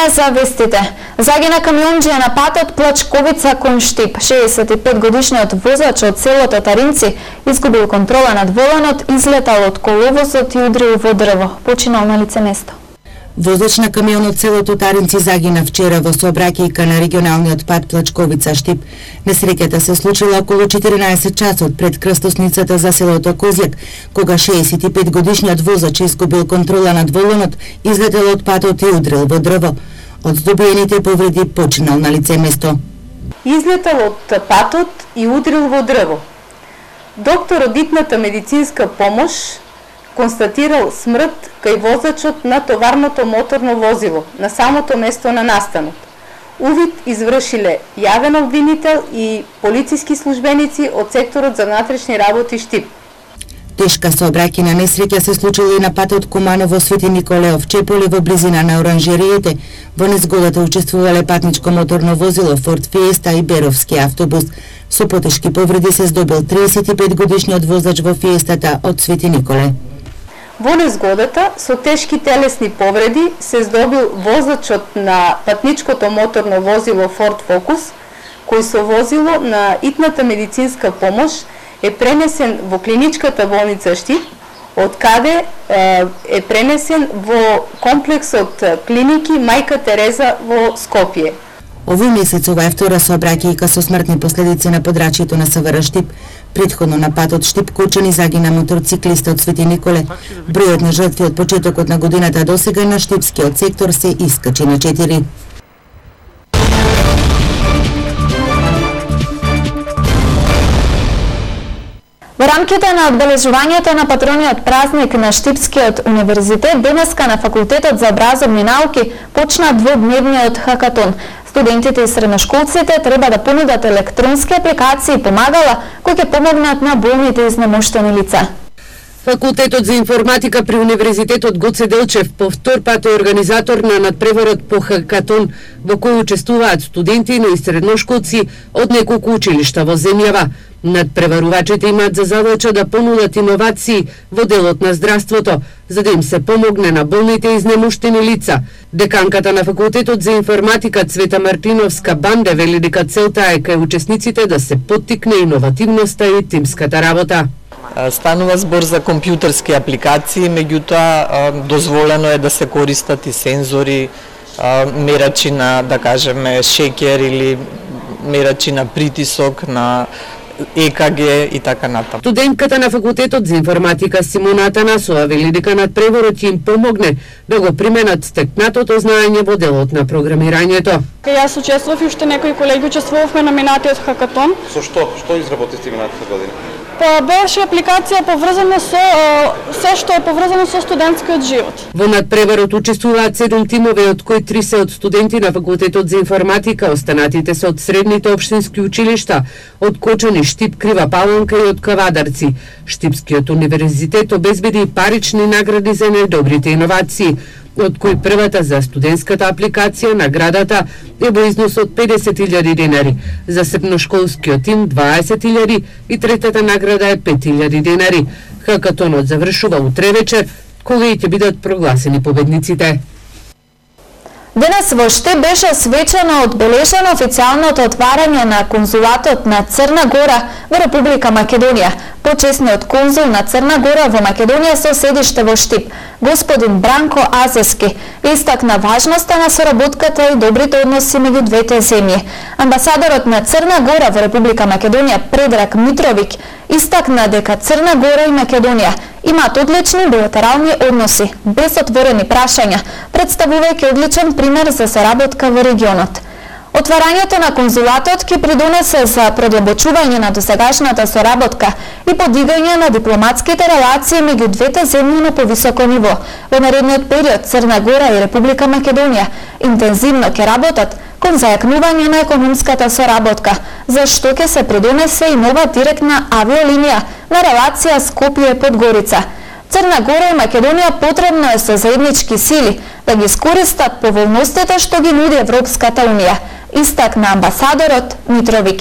време за вестите. Загина камионџија на патот Плачковица кон Штип. 65 годишниот возач од селото Таринци изгубил контрола над воланот, излетал од коловозот и удрил во дрво. Починал на лице место. Возач на камион од селото Таринци загина вчера во сообраќајка на регионалниот пат Плачковица-Штип. Несреќата се случила околу 14 часот пред крстосницата за селото Козјак, кога 65 годишниот возач изгубил контрола над воланот, излетел од патот и удрил во дрво. Од здобиените повреди починал на лице место. Излетел од патот и удрил во дрво. Доктор од итната медицинска помош констатирал смрт кај возачот на товарното моторно возило на самото место на настанот. Увид извршиле јавен обвинител и полициски службеници од секторот за внатрешни работи Штип. Тешка сообраќајна несреќа се случила и на патот Куманово Свети Николе Овчеполе во близина на оранжериите. Во незгодата учествувале патничко моторно возило Форд Фиеста и Беровски автобус. Со потешки повреди се здобил 35 годишниот возач во Фиестата од Свети Николе. Во незгодата со тешки телесни повреди се здобил возачот на патничкото моторно возило Форд Фокус, кој со возило на итната медицинска помош е пренесен во клиничката болница Штип, од каде е пренесен во комплексот клиники Мајка Тереза во Скопје. Овој месец ова е втора сообраќајка со смртни последици на подрачјето на СВР Штип. Предходно на патот Штип Кочани загина моторциклиста од Свети Николе. Бројот на жртви од почетокот на годината досега на штипскиот сектор се искачи на 4. Во рамките на одбележувањето на патрониот празник на Штипскиот универзитет, денеска на Факултетот за образовни науки почна дводневниот хакатон. Студентите и средношколците треба да понудат електронски апликации и помагала кои ќе помогнат на болните и изнемоштени лица. Факултетот за информатика при Универзитетот Гоце Делчев по втор пат е организатор на надпреварот по хакатон, во кој учествуваат студенти, но и средношколци од неколку училишта во земјава. Надпреварувачите имаат за задача да понудат иновации во делот на здравството, за да им се помогне на болните и изнемоштени лица. Деканката на Факултетот за информатика Цвета Мартиновска Банде вели дека целта е кај учесниците да се поттикне иновативноста и тимската работа. Станува збор за компјутерски апликации, меѓутоа дозволено е да се користат и сензори, мерачи на, да кажеме, шекер или мерачи на притисок, на ЕКГ и така натаму. Студентката на Факултетот за информатика Симона Атанасова вели дека надпреварот им помогне да го применат стекнатото знаење во делот на програмирањето. Јас учествував и уште некои колеги учествувавме на минатиот хакатон. Со што изработивте минатата година? Па беше апликација поврзана со се што е поврзано со студентскиот живот. Во надпреварот учествуваат 7 тимови, од кои 3 се од студенти на Факултетот за информатика, останатите се од средните општински училишта, од Кочани, Штип, Крива Паланка и од Кавадарци. Штипскиот универзитет обезбеди парични награди за најдобрите иновации, од кои првата за студентската апликација наградата е во износ од 50.000 денари, за средношколскиот тим 20.000 и третата награда е 5.000 денари. Хакатонот завршува утре вечер, кога и ќе бидат прогласени победниците. Денес во Штип беше свечено одбележено официјалното отварање на конзулатот на Црна Гора во Република Македонија. Почесниот конзул на Црна Гора во Македонија со седиште во Штип, господин Бранко Азески, истакна важноста на соработката и добрите односи меѓу двете земји. Амбасадорот на Црна Гора во Република Македонија Предраг Митровик истакна дека Црна Гора и Македонија имаат одлични билатерални односи, без отворени прашања, представувајќи одличен пример за соработка во регионот. Отварањето на конзулатот ќе придонесе за продлабочување на досегашната соработка и подигање на дипломатските релации меѓу двете земји на повисоко ниво. Во наредниот период Црна Гора и Република Македонија интензивно ќе работат кон зајакнување на економската соработка, за што ќе се придонесе и нова директна авиолинија на релација Скопје-Подгорица. Црна Гора и Македонија потребно е со заеднички сили да ги искористат поволностите што ги нуди Европската унија, истакна амбасадорот Митровик.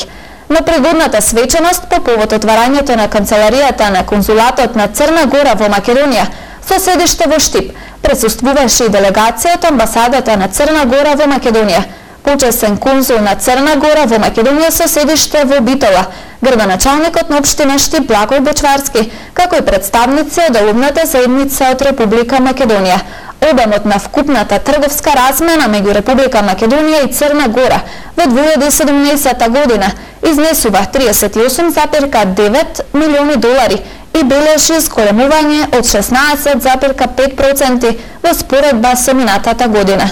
На пригодната свеченост по повод отварањето на канцеларијата на конзулатот на Црна Гора во Македонија со седиште во Штип, Присуствуваше и делегација од амбасадата на Црна Гора во Македонија. Почесен конзул на Црна Гора во Македонија со седиште во Битола, градоначалникот на општина Штип Благој Бочварски, како и представници од Алумната заедница од Република Македонија. Обемот на вкупната трговска размена меѓу Република Македонија и Црна Гора во 2017 година изнесува 38,9 милиони долари и бележи зголемување од 16,5% во споредба со минатата година.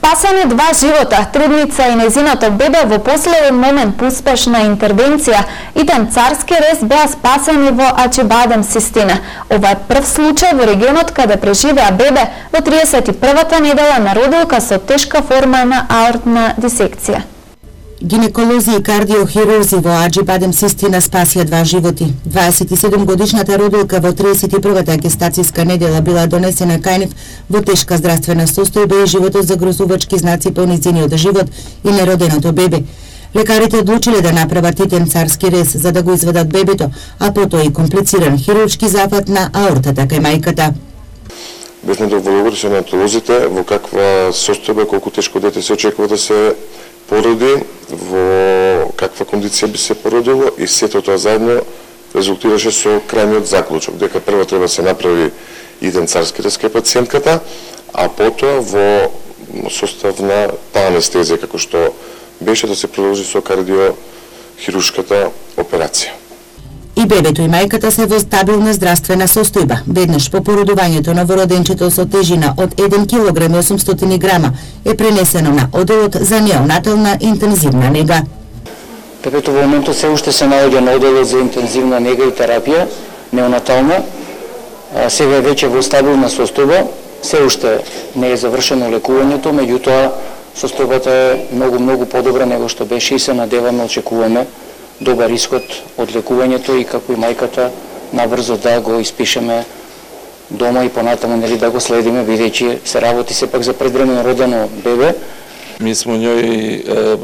Спасени 2 живота, трудница и незиното бебе во последен момент по успешна интервенција иден царски рез беа спасени во Ачибадем Систина. Ова е прв случај во регионот каде преживеа бебе во 31-та недела на родилка со тешка форма на аортна дисекција. Гинеколози и кардиохирурзи во Аџибадем Систина спасија 2 животи. 27-годишната родилка во 31-та гестацијска недела била донесена кај нив во тешка здравствена состојба и животот загрозувачки знаци по нејзиниот живот и нероденото бебе. Лекарите одлучиле да направат итен царски рез за да го изведат бебето, а потоа и комплициран хируршки зафат на аортата кај мајката. Без недоволување на неонатолозите во каква состојба, колку тешко дете се очекува да се породи, во каква кондиција би се породило и сето тоа заедно резултираше со крајниот заклучок, дека прво треба да се направи иден царски рез кај пациентката, а потоа во состав на таа анестезија, како што беше да се продолжи со кардиохируршката операција. И бебето и мајката се во стабилна здравствена состојба. Веднаш по породувањето новороденчето со тежина од 1 кг и 800 грама е пренесено на оделот за неонатална интензивна нега. Бебето во моментот се уште се наоѓа на оделот за интензивна нега и терапија, неонатална. Сега е веќе во стабилна состојба, се уште не е завршено лекувањето, меѓутоа состојбата е многу подобра него што беше и се надеваме, очекуваме добар исход од лекувањето и како и мајката набрзо да го испишеме дома и понатаму да го следиме, бидејќи се работи сепак за предвремено родено бебе. Ми смо њој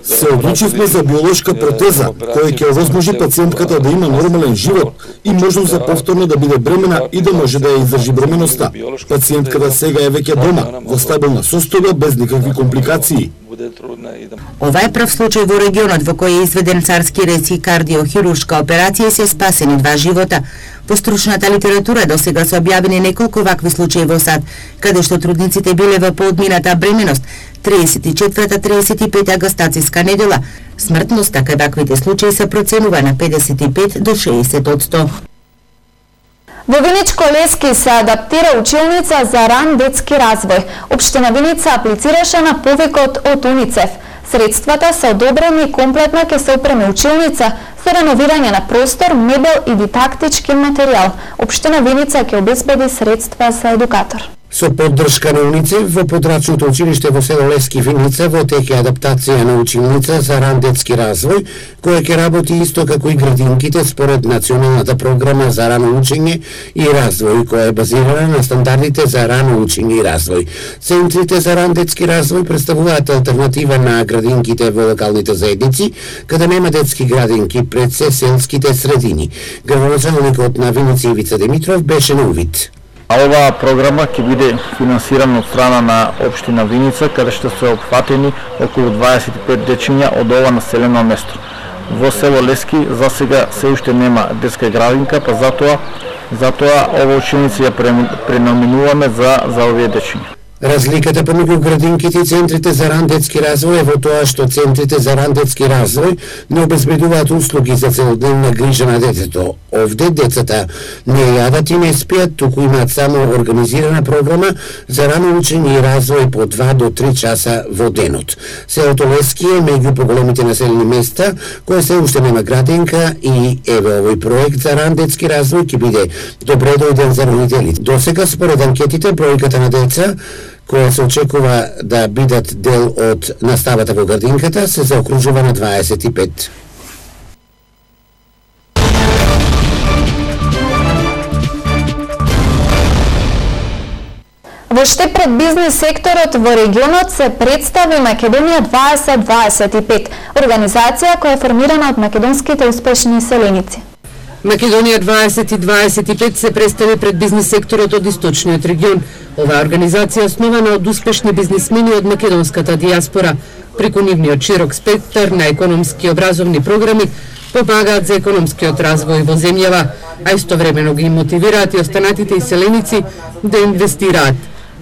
Се одлучивме за биолошка протеза, која ќе овозможи пациентката да има нормален живот и можност за повторно да биде бремена и да може да ја издржи бременоста. Пациентката сега е веќе дома, во стабилна состојба, без никакви компликации. Ова е прв случај во регионот во кој е изведен царски рез и кардиохируршка операција и се спасени 2 живота. По стручната литература досега се објавени неколку вакви случаи во САД, каде што трудниците биле во поодмината бременост, 34-35 гестацијска недела. Смртноста кај ваквите случаи се проценува на 55 до 60%. Во Виничко Лески се адаптира училница за ран детски развој. Општина Виница аплицираше на повикот од УНИЦЕФ. Средствата се одобрени и комплетно ќе се опреми училница со реновирање на простор, мебел и дидактички материјал. Општина Виница ќе обезбеди средства за едукатор. Со поддршка на УНИЦЕФ во подрачното училиште во село Лески Виница во теке адаптација на училница за ран детски развој, која ќе работи исто како и градинките според националната програма за рано учење и развој, која е базирана на стандардите за рано учење и развој. Центрите за ран детски развој представуваат алтернатива на градинките во локалните заедници, каде нема детски градинки пред се селските средини. Градоначалникот на Виница Ивица Димитров беше на увид. А оваа програма ќе биде финансирана од страна на општина Виница, каде што се опфатени околу 25 дечиња од ова населено место. Во село Лески за сега се уште нема детска градинка, па затоа ова училница ја пренаменуваме за овие дечиња. Разликата помеѓу градинките и центрите за ран детски развој е во тоа што центрите за ран детски развој не обезбедуваат услуги за целодневна грижа на детето. Овде децата не јадат и не спијат, туку имаат само организирана програма за рано учење и развој по 2 до 3 часа во денот. Селото Лески е меѓу поголемите населени места која се уште нема градинка и еве овој проект за ран детски развој ќе биде добре дојден за родителите. Досега според анкетите бројката на деца која се очекува да бидат дел од наставата во градинката се заокружува на 25. Во Штип пред бизнис секторот во регионот се представи Македонија 2025, организација која е формирана од македонските успешни селеници. Македонија 2025 се представи пред бизнис секторот од источниот регион. Оваа организација е основана од успешни бизнисмени од македонската дијаспора. Преку нивниот широк спектар на економски и образовни програми помагаат за економскиот развој во земјава, а истовремено ги мотивираат и останатите иселеници да инвестираат.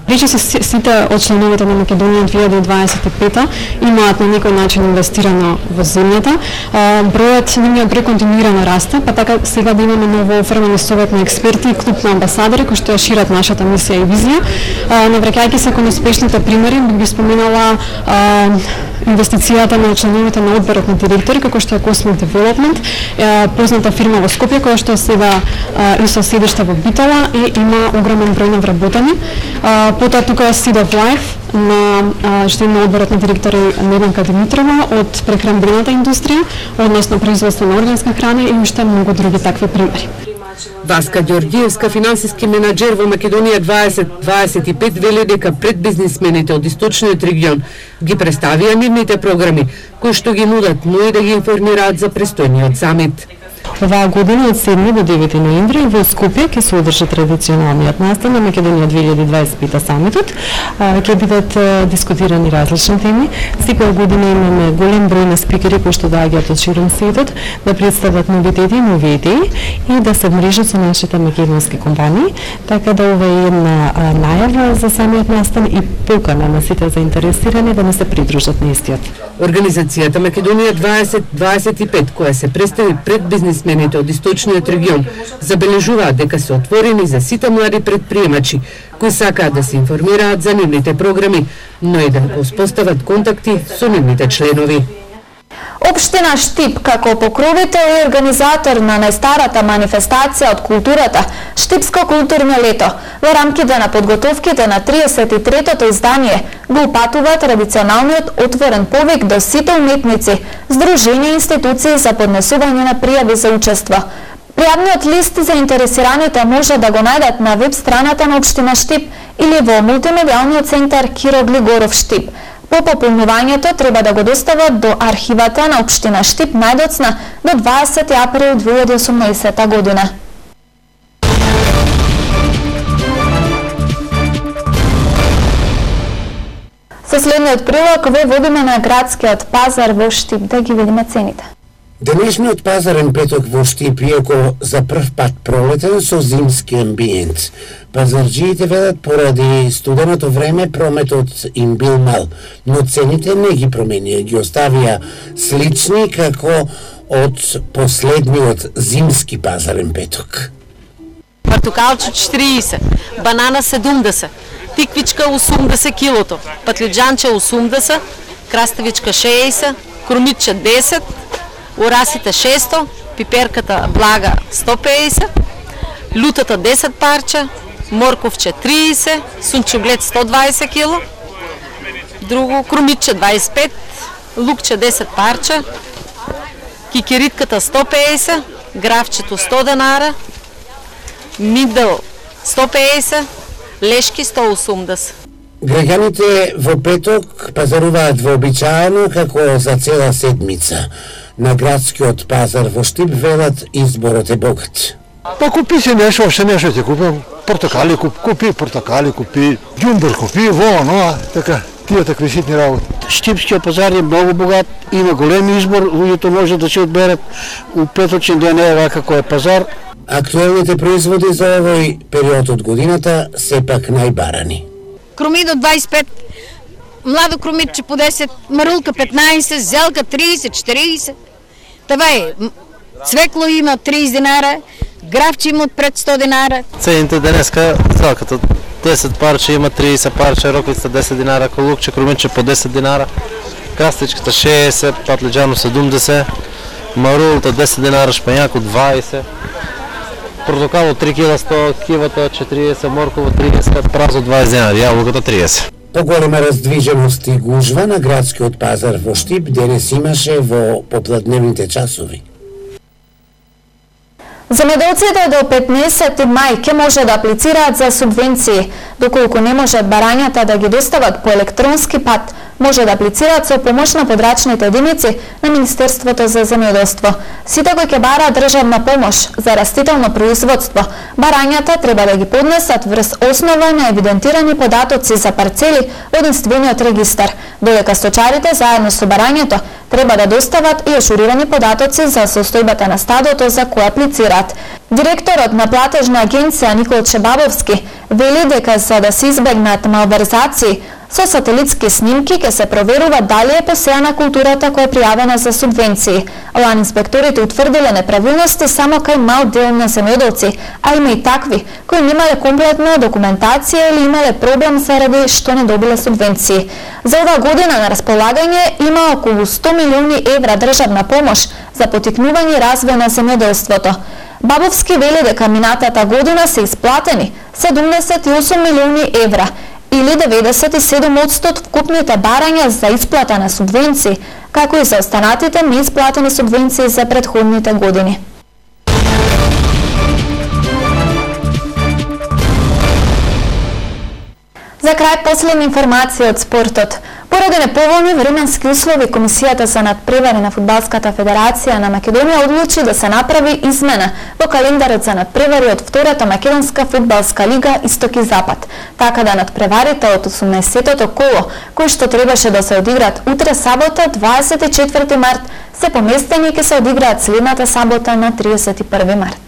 Речиси сите од членовите на Македонија 2025 имаат на некој начин инвестирано во земјата. Бројот нивниот број континуирано расте, па така сега да имаме ново оформени совет на експерти и клуб на амбасадори кои што ја шират нашата мисија и визија. Навраќајќи се кон успешните примери, би споменала инвестицијата на членовите на одборот на директори, како што е Cosmic Development, позната фирма во Скопје, која што сега и со седиште во Битола и има огромен број на вработени. Потоа тука е Seed of Life на член на одборот на директори Неданка Димитрова од прехранбената индустрија, односно производство на органска храна и уште многу други такви примери. Васка Ѓорѓиевска, финансиски менаџер во Македонија 2025, вели дека пред бизнисмените од источниот регион ги представија нивните програми, кои што ги нудат, но и да ги информираат за престојниот самит. Оваа година од 7 до 9 ноември во Скопје ќе се одржи традиционалниот настан на Македонија 2025 самитот. Ќе бидат дискутирани различни теми. Секоја година имаме голем број на спикери кои што доаѓаат од широм светот да представат новитети и нови идеи и да се мрежат со нашите македонски компании. Така да ова е една најава за самиот настан и покана на сите заинтересирани да не се придружат на истиот. Организацијата Македонија 2025, која се представи пред бизнисмените од источниот регион, забележуваат дека се отворени за сите млади предприемачи кои сакаат да се информираат за нивните програми, но и да успостават контакти со нивните членови. Општина Штип, како покровител и организатор на најстарата манифестација од културата, Штипско културно лето, во рамките на подготовките на 33-тото издание, го упатува традиционалниот отворен повик до сите уметници, здруженија и институции за поднесување на пријави за учество. Пријавниот лист за интересираните може да го најдат на веб страната на Општина Штип или во мултимедијалниот центар Киро Глигоров Штип. По пополнувањето треба да го достават до архивата на Општина Штип најдоцна до 20 април 2018 година. Со следниот прилог ве водиме на градскиот пазар во Штип, да ги видиме цените. Денешниот пазарен петок во Штип, иако за прв пат пролетен со зимски амбиент. Пазарджиите велат поради студеното време прометот им бил мал, но цените не ги променија, ги оставија слични како од последниот зимски пазарен петок. Портокалче 40, банана 70, тиквичка 80 килото, патлиџанче 80, краставичка 60, крумитче 10, орасите 600, пиперката блага 150, лутата 10 парче, морковче 30, сунчоглед 120 кило, друго крумитче 25, лукче 10 парче, кикиритката 150, гравчето 100 денара, мигдал 150, лешки 180. Граѓаните во петок пазаруваат вообичаено како за цела седмица. На градскиот пазар во Штип велат изборот е богат. Па купи си нешто, ше нешто ќе купам. Портокали купи, ѓумбер купи, во, но, така, тие такви ситни работи. Штипскиот пазар е многу богат, има голем избор, луѓето може да се одберат. У петочен ден е вака кој е пазар. Актуелните производи за овој период од годината сепак најбарани. Крумидо 25, младо крумидче по 10, марулка 15, зелка 30, 40. Това е, цвекло има 30 динара, гравче има пред 100 динара. Цените денеска, зелката 10 парче има 30 парче, роквица 10 динара, колукче, крумидче по 10 динара, крастичката 60, патлиџано 70, марулата 10 динара, шпењако 20. Портокало 3 кила 100, кивата 40, морково 30, празо 20 денари, јаболката 30. Поголема раздвиженост и гужва на градскиот пазар во Штип денес имаше во попладневните часови. Земјоделците до 15 мај ќе може да аплицираат за субвенции. Доколку не можат барањата да ги достават по електронски пат, може да аплицираат со помош на подрачните единици на Министерството за земјоделство. Сите кои ќе бараат државна помош за растително производство, барањата треба да ги поднесат врз основа на евидентирани податоци за парцели во единствениот регистар, додека сточарите заедно со барањето треба да достават и ажурирани податоци за состојбата на стадото за кој аплицираат. Директорот на платежна агенција Никол Чебабовски вели дека за да се избегнат малверзации, со сателитски снимки ќе се проверува дали е посејана културата која е пријавена за субвенции. Лан инспекторите утврдиле неправилности само кај мал дел на земјоделци, а има и такви кои немале комплетна документација или имале проблем заради што не добиле субвенции. За оваа година на располагање има околу 100 милиони евра државна помош за поттикнување и развој на земјоделството. Бабовски вели дека минатата година се исплатени 78 милиони евра, или 97% од вкупните барања за исплата на субвенции, како и за останатите неисплатени субвенции за претходните години. За крај последна информација од спортот. Поради неповолни временски услови, Комисијата за надпревари на Фудбалската федерација на Македонија одлучи да се направи измена во календарот за надпревари од втората македонска фудбалска лига Исток и Запад, така да надпреварите од 18-тото коло, кои што требаше да се одиграат утре сабота 24 март, се поместени и ќе се одиграат следната сабота на 31 март.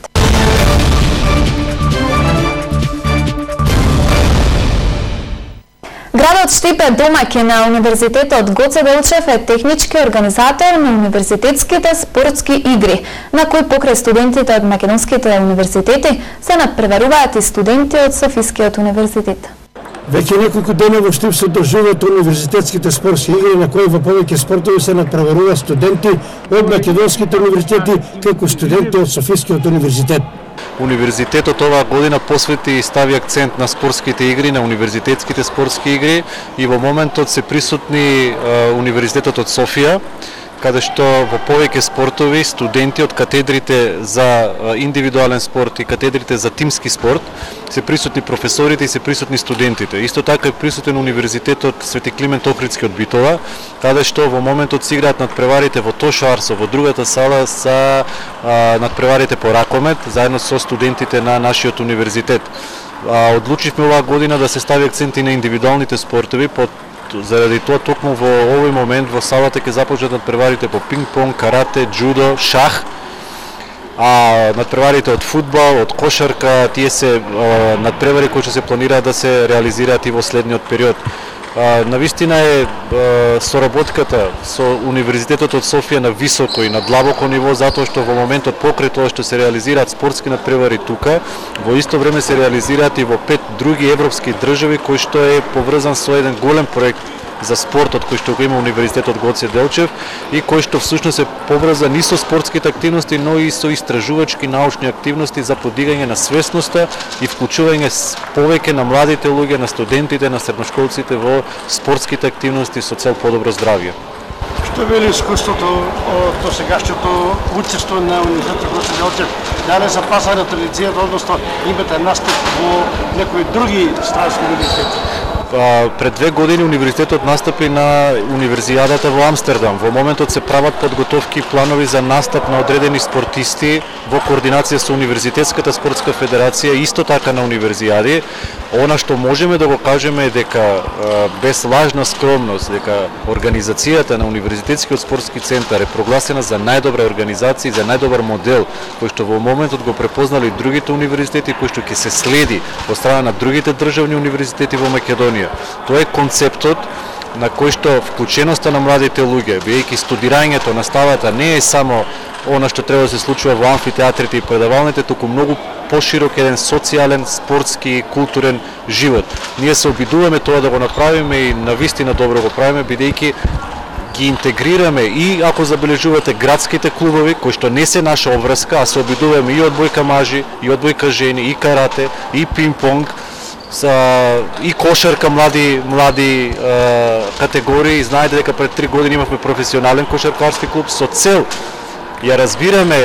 Градот Штип е домаќин на Универзитетот Гоце Делчев е технички организатор на универзитетските спортски игри, на кои покрај студентите од македонските универзитети се надпреваруваат и студенти од Софискиот универзитет. Веќе неколку дена во Штип се одржуваат универзитетските спортски игри на кои во повеќе спортови се надпреваруваат студенти од македонските универзитети како студенти од Софискиот универзитет. Универзитетот оваа година посвети и стави акцент на спортските игри, на универзитетските спортски игри и во моментот се присутни Универзитетот од Софија, каде што во повеќе спортови студенти од катедрите за индивидуален спорт и катедрите за тимски спорт се присутни професорите и се присутни студентите. Исто така е присутен Универзитетот Свети Климент Охридски од Битола, каде што во моментот се играат надпреварите во Тошо Арсо, во другата сала са надпреварите по ракомет, заедно со студентите на нашиот универзитет. Одлучивме оваа година да се стави акцент и на индивидуалните спортови, заради тоа токму во овој момент во салата ќе започнат надпреварите по пинг-понг, карате, джудо, шах, а надпреварите од фудбал, од кошарка, тие се надпревари кои се планираат да се реализираат и во следниот период. Навистина е соработката со Универзитетот од Софија на високо и на длабоко ниво, затоа што во моментот покрај тоа што се реализираат спортски надпревари тука, во исто време се реализираат и во 5 други европски држави кои што е поврзан со еден голем проект за спортот кој што го има Универзитетот Гоце Делчев и кој што всушност е поврзан и со спортските активности, но и со истражувачки научни активности за подигање на свесноста и вклучување повеќе на младите луѓе, на студентите, на средношколците во спортските активности со цел подобро здравје. Што вели искуството од досегашното учество на Универзитетот Гоце Делчев? Дали за пасање традицијата, односно имате настап во некои други странски универзитети? Пред 2 години универзитетот настапи на универзијадата во Амстердам. Во моментот се прават подготовки и планови за настап на одредени спортисти во координација со Универзитетската спортска федерација, исто така на универзијади. Она што можеме да го кажеме е дека без лажна скромност, дека организацијата на Универзитетскиот спортски центар е прогласена за најдобра организација и за најдобар модел, кој што во моментот го препознали другите универзитети, кој што ќе се следи од страна на другите државни универзитети во Македонија. Тоа е концептот на кој што вклученоста на младите луѓе, бидејќи студирањето, наставата не е само она што треба да се случува во амфитеатрите и предавалните, туку многу поширок еден социјален, спортски, културен живот. Ние се обидуваме тоа да го направиме и навистина добро го правиме, бидејќи ги интегрираме и, ако забележувате, градските клубови, кои што не се наша обврска, а се обидуваме и одбојка мажи, и одбојка жени, и карате, и пинг-понг, и кошарка млади категории. Знаете дека пред 3 години имавме професионален кошаркарски клуб со цел ја разбираме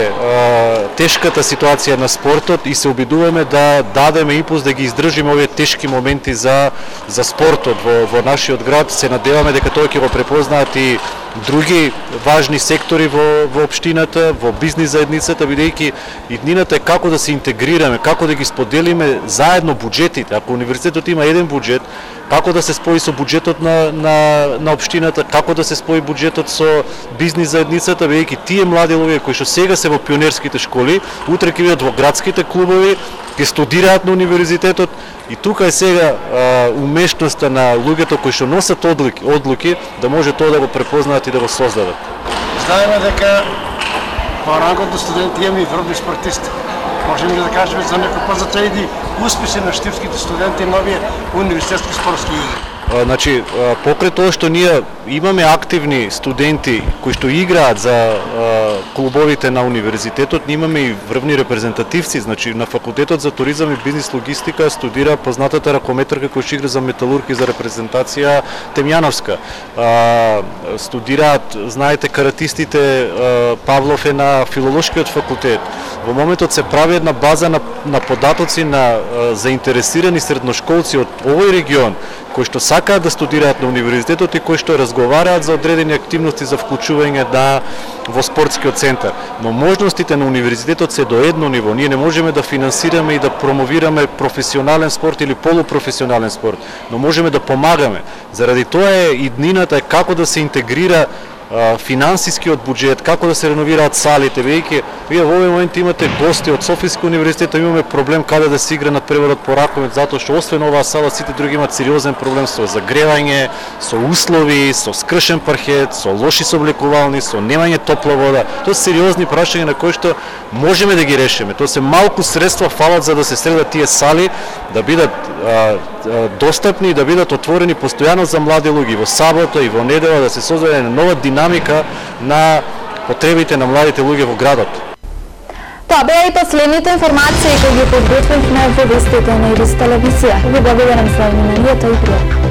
тешката ситуација на спортот и се обидуваме да дадеме импулс да ги издржиме овие тешки моменти за спортот во нашиот град. Се надеваме дека тоа ќе го препознаат и други важни сектори во општината, во бизнис заедницата, бидејќи иднината е како да се интегрираме, како да ги споделиме заедно буџетите. Ако универзитетот има еден буџет, како да се спои со буџетот на општината, како да се спои буџетот со бизнис заедницата, бидејќи тие млади луѓе кои што сега се во пионерските школи, утре ќе бидат во градските клубови, ќе студираат на универзитетот и тука е сега умешноста на луѓето кои што носат одлуки да може тоа да го препознаат и да го создадат. Знаеме дека во рангот на студенти имаме и врвни спортисти. Можеме да кажеме за некој позатајди успеси на штипските студенти на овие универзитетски спортски игри. Значи, покрај тоа што ние имаме активни студенти кои што играат за клубовите на универзитетот, ние имаме и врвни репрезентативци. Значи, на факултетот за туризам и бизнис логистика студира познатата ракометарка која што игра за Металург и за репрезентација Темјановска. Студираат, знаете, каратистите, Павлов е на филолошкиот факултет. Во моментот се прави една база на податоци на заинтересирани средношколци од овој регион кои што сакаат да студираат на универзитетот и кои што разговараат за одредени активности за вклучување во спортскиот центар. Но можностите на универзитетот се до едно ниво. Ние не можеме да финансираме и да промовираме професионален спорт или полупрофесионален спорт, но можеме да помагаме. Заради тоа е иднината како да се интегрира финансискиот буџет, како да се реновираат салите, бидејќи вие во овој момент имате гости од Софијски универзитет, имаме проблем каде да се игра на преводот по ракомет, затоа што освен оваа сала сите други имаат сериозен проблем со загревање, со услови, со скршен паркет, со лоши сооблекувални, со немање топла вода. Тоа се сериозни прашања на кои што можеме да ги решиме. Тоа се малку средства фалат за да се средат тие сали, да бидат достапни и да бидат отворени постојано за млади луѓе во сабота и во недела, да се создаде нова динамика на потребите на младите луѓе во градот. Тоа беа и последните информации кои ги подготвивме во вестите на Ирис телевизија. Ви благодарам за вниманието и пријатно.